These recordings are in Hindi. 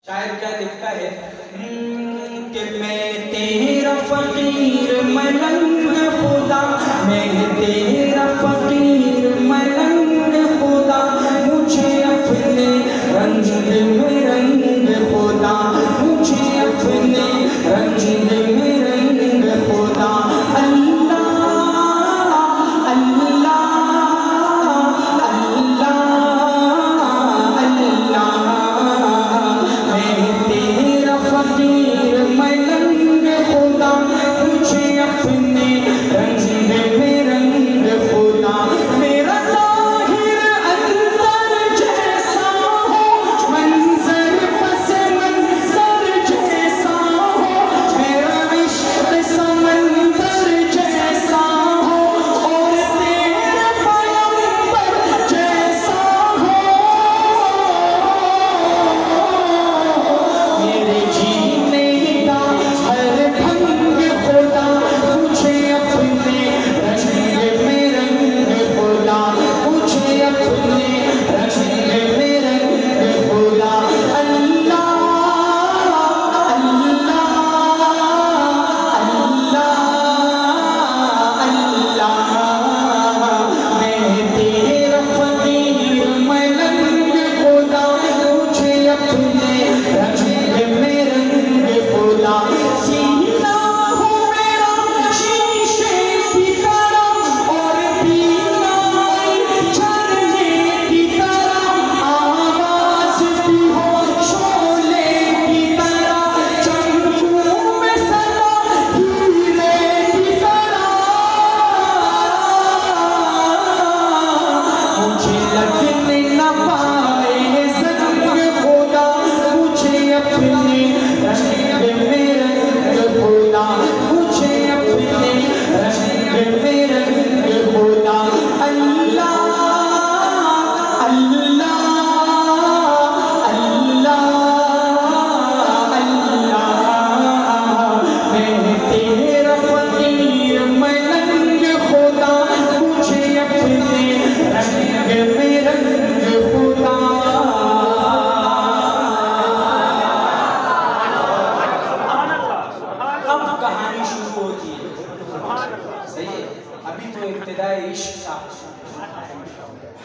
शायर क्या लिखता है कि मैं तेरा फकीर मलंग खुदा, मैं तेरा फकीर मलंग खुदा, मुझे अपने रंज में रंग खुदा, मुझे अपने रंज में रंग खुदा। अल्लाह अल्लाह अल्लाह फकीर मलंग खुदा, मुझे अपने रंज में रंग खुदा। मेरा ज़ाहिर अंदर जैसा हो, मंजर पस मंजर जैसा हो, मेरा इश्क समंदर जैसा हो, और तेरे पैगंबर जैसा हो। मेरे जीने का हर ढंग खुदा, मुझे अपने रंग में रंग खुदा, मुझे अपने रंग में रंग खुदा। अल्लाह अल्लाह अल्लाह अल्लाह, मैं तेरा फकीर मलंग खुदा, मुझे अपने रंग में रंग खुदा। सीना हो मेरा शीशे की तरह, और बीनाई झरने की तरह, आवाज भी हो शोले की तरह, चमकूं मैं सदा हीरे की तरह। मुझे लगने न पाए ज़ंग खुदा, मुझे अपने रंग में रंग खुदा, मुझे अपने रंग में रंग खुदा। अल्लाह अल्लाह अल्लाह अल्लाह, मैं तेरा फकीर मलंग खुदा, मुझे अपने रंग में रंग खुदा। अब कहानी शुरू होती है, सही है। अभी तो इब्तिदाई इश्क था,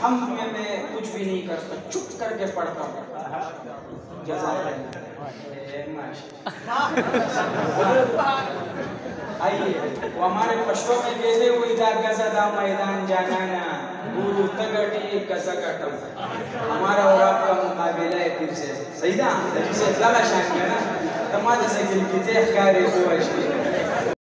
हम में मैं कुछ भी नहीं करता, चुप करके पढ़ता हूँ। आइए, वो हमारे पश्तों में कहते हुए इदा गज़दा मैदान जाना गुरु तगटी कसकटम। हमारा और आपका मुकाबला है फिर से, सही ना? जिसे लगा शान है ना, तमाजे से गिल की तेज कार्य हुआ है।